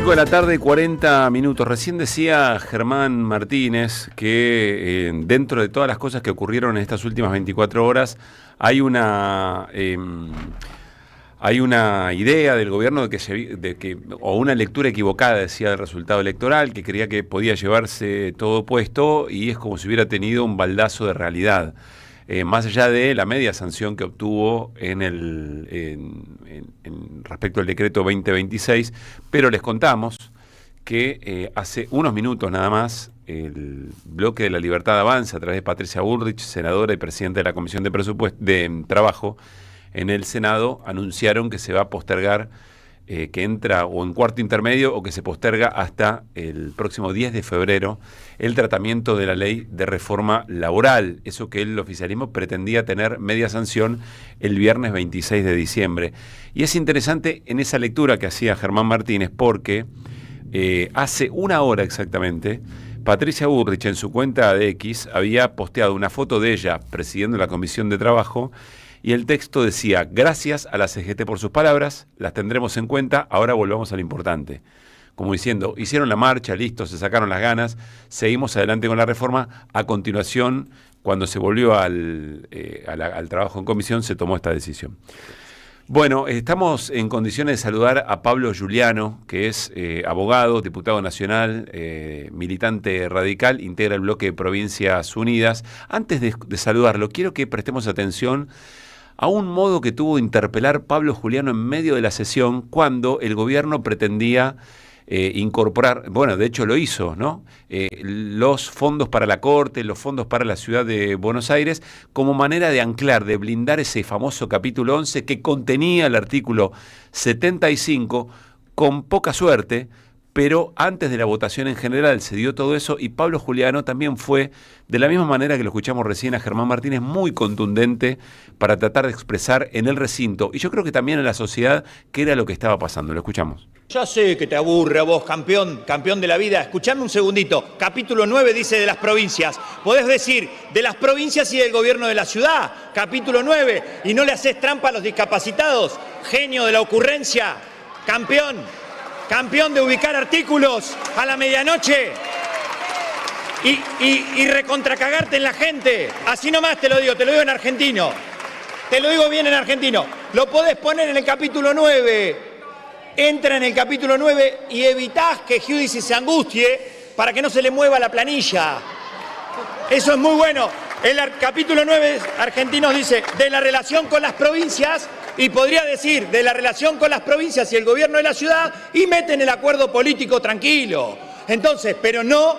5 de la tarde, 40 minutos. Recién decía Germán Martínez que dentro de todas las cosas que ocurrieron en estas últimas 24 horas hay una idea del gobierno o una lectura equivocada, decía, del resultado electoral, que creía que podía llevarse todo puesto y es como si hubiera tenido un baldazo de realidad. Más allá de la media sanción que obtuvo respecto al decreto 2026, pero les contamos que hace unos minutos nada más el bloque de la Libertad Avanza, a través de Patricia Bullrich, senadora y presidenta de la Comisión de Trabajo en el Senado, anunciaron que se va a postergar, que entra o en cuarto intermedio o que se posterga hasta el próximo 10 de febrero el tratamiento de la ley de reforma laboral, eso que el oficialismo pretendía tener media sanción el viernes 26 de diciembre. Y es interesante en esa lectura que hacía Germán Martínez porque hace una hora exactamente Patricia Bullrich en su cuenta de X había posteado una foto de ella presidiendo la Comisión de Trabajo y el texto decía: gracias a la CGT por sus palabras, las tendremos en cuenta, ahora volvamos a lo importante. Como diciendo, hicieron la marcha, listo, se sacaron las ganas, seguimos adelante con la reforma. A continuación, cuando se volvió al trabajo en comisión, se tomó esta decisión. Bueno, estamos en condiciones de saludar a Pablo Giuliano, que es abogado, diputado nacional, militante radical, integra el bloque de Provincias Unidas. Antes de saludarlo, quiero que prestemos atención a un modo que tuvo de interpelar Pablo Giuliano en medio de la sesión cuando el gobierno pretendía incorporar, bueno, de hecho lo hizo, ¿no? Los fondos para la Corte, los fondos para la Ciudad de Buenos Aires, como manera de anclar, de blindar ese famoso capítulo 11 que contenía el artículo 75, con poca suerte, pero antes de la votación en general se dio todo eso y Pablo Giuliano también fue, de la misma manera que lo escuchamos recién a Germán Martínez, muy contundente para tratar de expresar en el recinto, y yo creo que también en la sociedad, qué era lo que estaba pasando. Lo escuchamos. Ya sé que te aburre a vos, campeón de la vida. Escuchame un segundito. Capítulo 9 dice de las provincias. Podés decir de las provincias y del gobierno de la ciudad. Capítulo 9. Y no le haces trampa a los discapacitados. Genio de la ocurrencia. Campeón de ubicar artículos a la medianoche. Y recontracagarte en la gente. Así nomás te lo digo en argentino. Te lo digo bien en argentino. Lo podés poner en el capítulo 9. Entra en el capítulo 9 y evitás que Giudice se angustie para que no se le mueva la planilla. Eso es muy bueno. El capítulo 9 argentinos dice de la relación con las provincias y podría decir de la relación con las provincias y el gobierno de la ciudad y meten el acuerdo político tranquilo. Entonces, pero no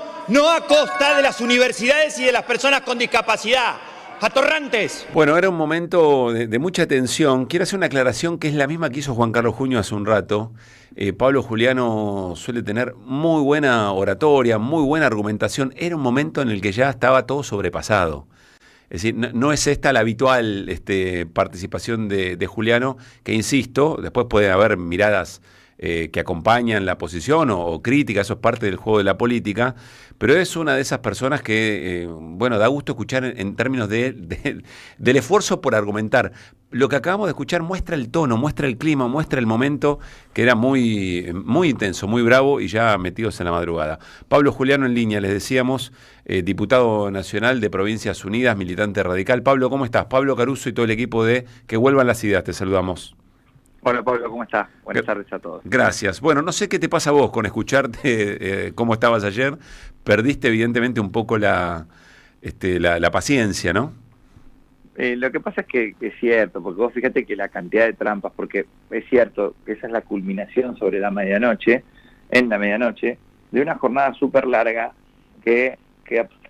a costa de las universidades y de las personas con discapacidad. Atorrantes. Bueno, era un momento de mucha tensión. Quiero hacer una aclaración que es la misma que hizo Juan Carlos Juño hace un rato. Pablo Giuliano suele tener muy buena oratoria, muy buena argumentación. Era un momento en el que ya estaba todo sobrepasado. Es decir, no es esta la habitual participación de Giuliano, que insisto, después puede haber miradas que acompañan la posición o crítica, eso es parte del juego de la política, pero es una de esas personas que, da gusto escuchar en términos del esfuerzo por argumentar. Lo que acabamos de escuchar muestra el tono, muestra el clima, muestra el momento, que era muy, muy intenso, muy bravo y ya metidos en la madrugada. Pablo Giuliano en línea, les decíamos, diputado nacional de Provincias Unidas, militante radical. Pablo, ¿cómo estás? Pablo Caruso y todo el equipo de Que Vuelvan las Ideas, te saludamos. Hola Pablo, ¿cómo estás? Buenas tardes a todos. Gracias. Bueno, no sé qué te pasa a vos con escucharte cómo estabas ayer. Perdiste evidentemente un poco la paciencia, ¿no? Lo que pasa es que es cierto, porque vos fíjate que la cantidad de trampas, porque es cierto que esa es la culminación sobre en la medianoche, de una jornada súper larga que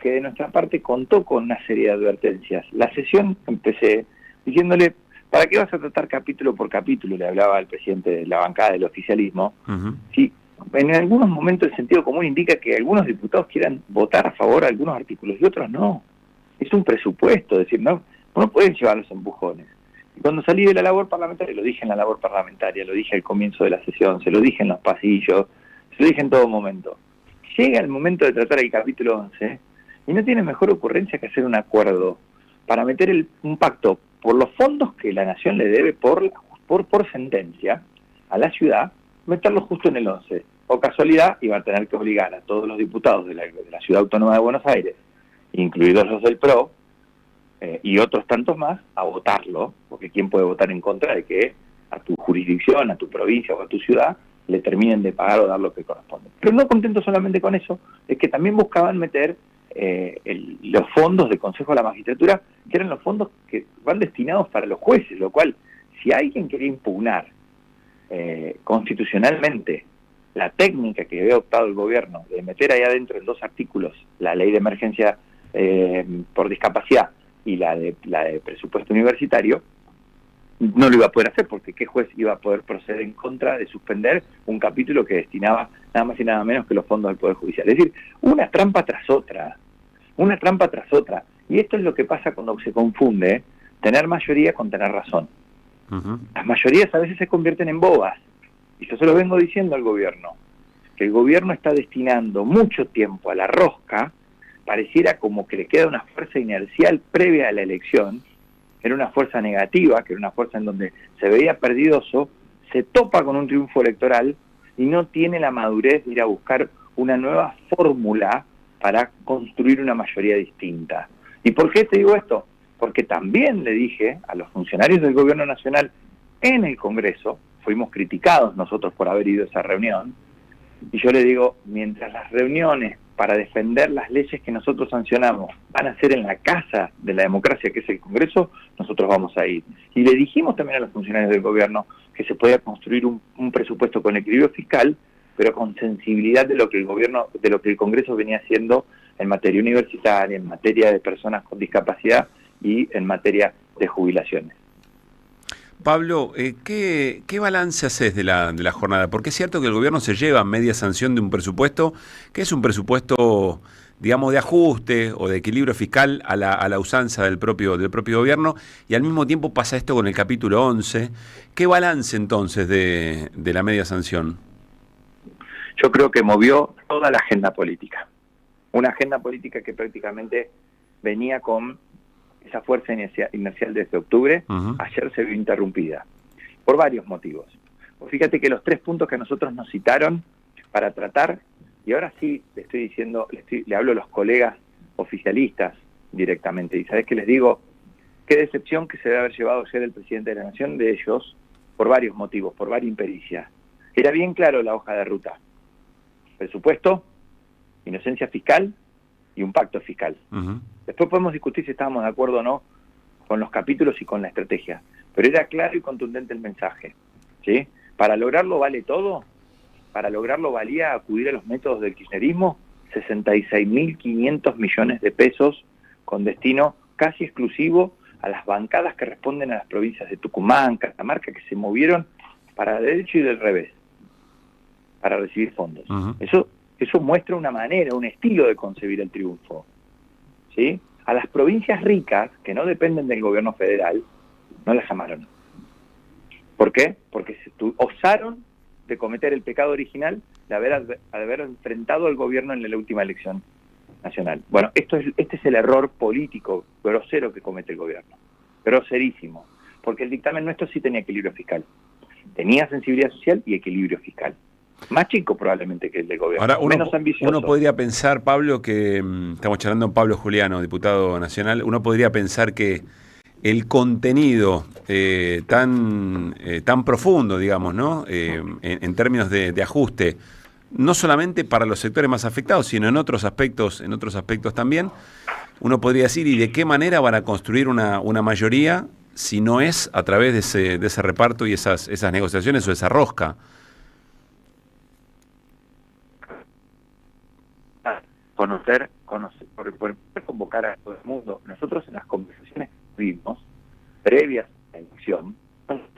de nuestra parte contó con una serie de advertencias. La sesión empecé diciéndole: ¿para qué vas a tratar capítulo por capítulo? Le hablaba al presidente de la bancada del oficialismo. Uh-huh. Sí, en algunos momentos el sentido común indica que algunos diputados quieran votar a favor de algunos artículos y otros no. Es un presupuesto, es decir, no pueden llevar los empujones. Y cuando salí de la labor parlamentaria, lo dije en la labor parlamentaria, lo dije al comienzo de la sesión, se lo dije en los pasillos, se lo dije en todo momento. Llega el momento de tratar el capítulo 11 y no tiene mejor ocurrencia que hacer un acuerdo para meter un pacto por los fondos que la nación le debe por sentencia a la ciudad, meterlo justo en el 11. o casualidad, iba a tener que obligar a todos los diputados de la Ciudad Autónoma de Buenos Aires, incluidos los del PRO, y otros tantos más, a votarlo, porque ¿quién puede votar en contra de que a tu jurisdicción, a tu provincia o a tu ciudad le terminen de pagar o dar lo que corresponde? Pero no contento solamente con eso, es que también buscaban meter los fondos del Consejo de la Magistratura, que eran los fondos que van destinados para los jueces, lo cual, si alguien quería impugnar constitucionalmente la técnica que había optado el gobierno de meter ahí adentro en 2 artículos la ley de emergencia por discapacidad y la de presupuesto universitario, no lo iba a poder hacer, porque ¿qué juez iba a poder proceder en contra de suspender un capítulo que destinaba nada más y nada menos que los fondos del Poder Judicial? Es decir, una trampa tras otra, y esto es lo que pasa cuando se confunde tener mayoría con tener razón. Las mayorías a veces se convierten en bobas, y yo se lo vengo diciendo al gobierno, que el gobierno está destinando mucho tiempo a la rosca, pareciera como que le queda una fuerza inercial previa a la elección, era una fuerza negativa, que era una fuerza en donde se veía perdidoso, se topa con un triunfo electoral y no tiene la madurez de ir a buscar una nueva fórmula para construir una mayoría distinta. ¿Y por qué te digo esto? Porque también le dije a los funcionarios del gobierno nacional en el Congreso, fuimos criticados nosotros por haber ido a esa reunión, y yo le digo, mientras las reuniones para defender las leyes que nosotros sancionamos van a ser en la casa de la democracia, que es el Congreso, nosotros vamos a ir. Y le dijimos también a los funcionarios del gobierno que se podía construir un presupuesto con equilibrio fiscal, pero con sensibilidad de lo que el Congreso venía haciendo en materia universitaria, en materia de personas con discapacidad y en materia de jubilaciones. Pablo, ¿qué balance haces de la jornada? Porque es cierto que el gobierno se lleva media sanción de un presupuesto, que es un presupuesto, digamos, de ajuste o de equilibrio fiscal a la usanza del propio gobierno, y al mismo tiempo pasa esto con el capítulo 11. ¿Qué balance entonces de la media sanción? Yo creo que movió toda la agenda política. Una agenda política que prácticamente venía con esa fuerza inercial desde octubre, ayer se vio interrumpida, por varios motivos. Fíjate que los 3 puntos que a nosotros nos citaron para tratar, y ahora sí le estoy diciendo, le hablo a los colegas oficialistas directamente, y ¿sabés qué les digo? Qué decepción que se debe haber llevado ayer el presidente de la Nación de ellos, por varios motivos, por varias impericias. Era bien claro la hoja de ruta: presupuesto, inocencia fiscal y un pacto fiscal. Después podemos discutir si estábamos de acuerdo o no con los capítulos y con la estrategia, pero era claro y contundente el mensaje, ¿sí? Para lograrlo vale todo. Para lograrlo valía acudir a los métodos del kirchnerismo, 66.500 millones de pesos con destino casi exclusivo a las bancadas que responden a las provincias de Tucumán, Catamarca, que se movieron para el derecho y del revés para recibir fondos. Eso muestra una manera, un estilo de concebir el triunfo, ¿sí? A las provincias ricas, que no dependen del gobierno federal, no las llamaron. ¿Por qué? Porque osaron de cometer el pecado original de haber enfrentado al gobierno en la última elección nacional. Bueno, este es el error político grosero que comete el gobierno. Groserísimo. Porque el dictamen nuestro sí tenía equilibrio fiscal. Tenía sensibilidad social y equilibrio fiscal. Más chico probablemente que el del gobierno, ahora, menos ambicioso. Uno podría pensar, Pablo, que estamos charlando con Pablo Juliano, diputado nacional, uno podría pensar que el contenido tan profundo, digamos, ¿no? En términos de ajuste, no solamente para los sectores más afectados, sino en otros aspectos también, uno podría decir, ¿y de qué manera van a construir una mayoría si no es a través de ese reparto y esas negociaciones o esa rosca? Conocer, por convocar a todo el mundo. Nosotros en las conversaciones que tuvimos, previas a la elección,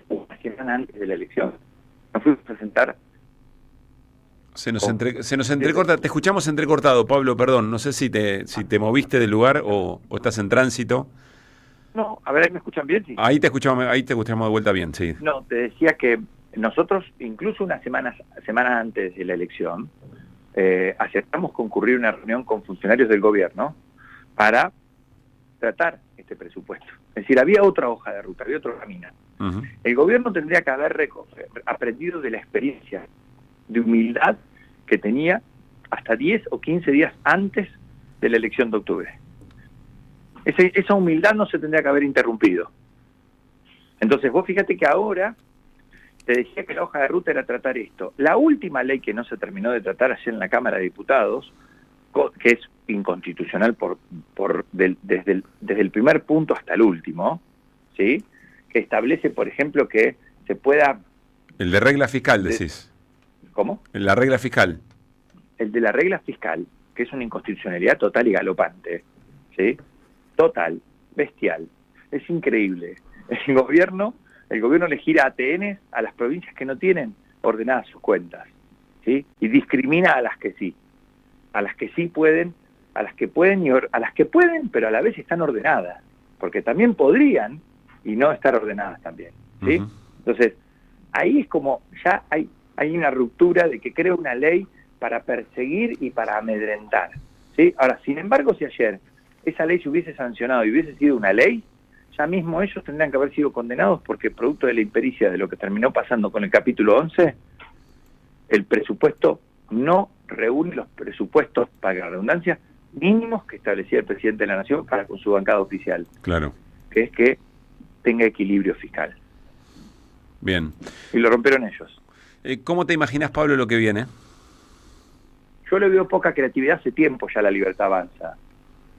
una semana antes de la elección, nos fuimos a presentar. Se nos entrecorta, te escuchamos entrecortado, Pablo, perdón, no sé si te moviste del lugar o estás en tránsito. No, a ver, ¿ahí me escuchan bien? Sí. Ahí te escuchamos de vuelta bien, sí. No, te decía que nosotros, incluso una semana antes de la elección, aceptamos concurrir a una reunión con funcionarios del gobierno para tratar este presupuesto. Es decir, había otra hoja de ruta, había otro camino. El gobierno tendría que haber aprendido de la experiencia de humildad que tenía hasta 10 o 15 días antes de la elección de octubre. Esa humildad no se tendría que haber interrumpido. Entonces vos fíjate que ahora te decía que la hoja de ruta era tratar esto. La última ley que no se terminó de tratar ayer en la Cámara de Diputados, que es inconstitucional desde el primer punto hasta el último, ¿sí? Que establece, por ejemplo, que se pueda... El de regla fiscal, decís. ¿Cómo? La regla fiscal. El de la regla fiscal, que es una inconstitucionalidad total y galopante, ¿sí? Total, bestial. Es increíble. El gobierno le gira ATNs a las provincias que no tienen ordenadas sus cuentas, ¿sí? Y discrimina a las que sí. A las que sí pueden, a las que pueden, a las que pueden, pero a la vez están ordenadas. Porque también podrían y no estar ordenadas también, ¿sí? Uh-huh. Entonces, ahí es como ya hay una ruptura de que crea una ley para perseguir y para amedrentar, ¿sí? Ahora, sin embargo, si ayer esa ley se hubiese sancionado y hubiese sido una ley, ya mismo ellos tendrían que haber sido condenados porque producto de la impericia de lo que terminó pasando con el capítulo 11, el presupuesto no reúne los presupuestos, para la redundancia, mínimos que establecía el presidente de la Nación para con su bancada oficial. Claro. Que es que tenga equilibrio fiscal. Bien. Y lo rompieron ellos. ¿Cómo te imaginas, Pablo, lo que viene? Yo le veo poca creatividad hace tiempo ya La Libertad Avanza.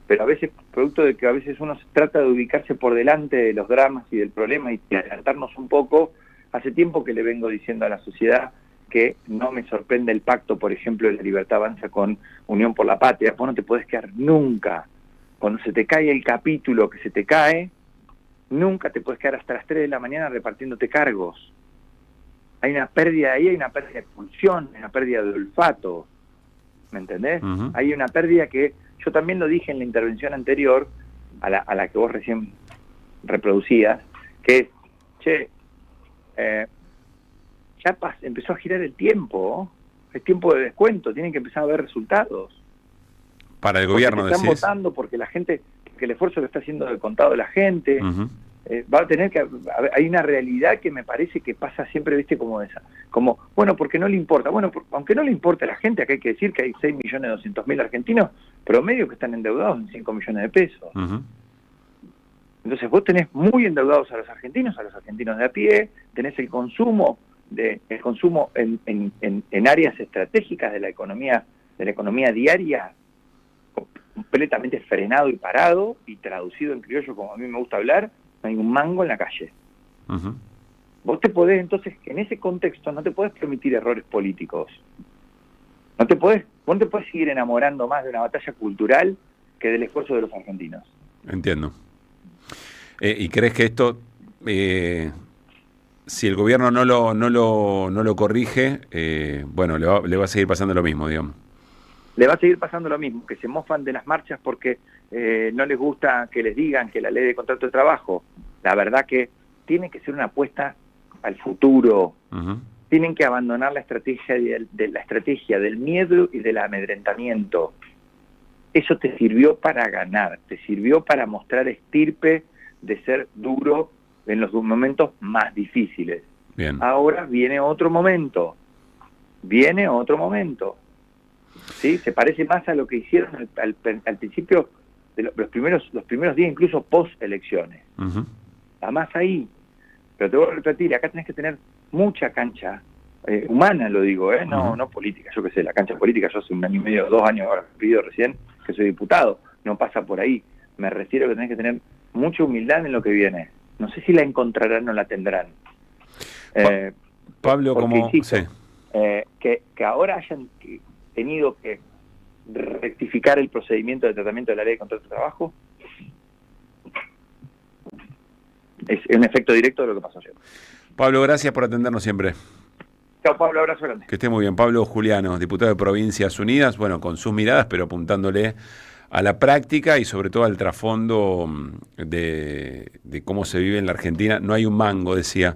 Pero a veces, producto de que a veces uno se trata de ubicarse por delante de los dramas y del problema y de adelantarnos un poco, hace tiempo que le vengo diciendo a la sociedad que no me sorprende el pacto, por ejemplo, de La Libertad Avanza con Unión por la Patria. Vos no te podés quedar nunca. Cuando se te cae el capítulo que se te cae, nunca te puedes quedar hasta las 3 de la mañana repartiéndote cargos. Hay una pérdida ahí, hay una pérdida de pulsión, hay una pérdida de olfato. ¿Me entendés? Uh-huh. Hay una pérdida que yo también lo dije en la intervención anterior, a la que vos recién reproducías, que es, ya empezó a girar el tiempo, es tiempo de descuento, tienen que empezar a ver resultados. Para el gobierno, decís. Están votando porque la gente, porque el esfuerzo que está haciendo del contado de la gente, uh-huh. Va a tener que, hay una realidad que me parece que pasa siempre, viste, como esa, como, bueno, porque no le importa, bueno, aunque no le importa a la gente, acá hay que decir que hay 6.200.000 argentinos promedio que están endeudados en 5 millones de pesos. Uh-huh. Entonces vos tenés muy endeudados a los argentinos de a pie, tenés el consumo en áreas estratégicas de la economía diaria completamente frenado y parado, y traducido en criollo como a mí me gusta hablar, no hay un mango en la calle. Uh-huh. Vos te podés, entonces, en ese contexto no te podés permitir errores políticos. Vos no te podés seguir enamorando más de una batalla cultural que del esfuerzo de los argentinos. Entiendo. ¿Y crees que esto, si el gobierno no lo corrige, bueno, le va a seguir pasando lo mismo, digamos? Le va a seguir pasando lo mismo, que se mofan de las marchas porque no les gusta que les digan que la ley de contrato de trabajo, la verdad que tiene que ser una apuesta al futuro. Uh-huh. Tienen que abandonar la estrategia del miedo y del amedrentamiento. Eso te sirvió para ganar, te sirvió para mostrar estirpe de ser duro en los momentos más difíciles. Bien. Ahora viene otro momento. ¿Sí? Se parece más a lo que hicieron al principio de los primeros días, incluso post-elecciones. Uh-huh. Además ahí, pero te voy a repetir, acá tenés que tener mucha cancha humana, lo digo, no política. Yo qué sé, la cancha política, yo hace 1 año y medio, 2 años, ahora pido recién que soy diputado, no pasa por ahí. Me refiero a que tenés que tener mucha humildad en lo que viene. No sé si la encontrarán o la tendrán. Pablo, como... Insisto, sí. Que ahora hayan tenido que rectificar el procedimiento de tratamiento de la ley de contrato de trabajo es un efecto directo de lo que pasó ayer. Pablo, gracias por atendernos siempre. Chao, Pablo, abrazo grande. Que esté muy bien. Pablo Juliano, diputado de Provincias Unidas, bueno, con sus miradas, pero apuntándole a la práctica y sobre todo al trasfondo de cómo se vive en la Argentina. No hay un mango, decía.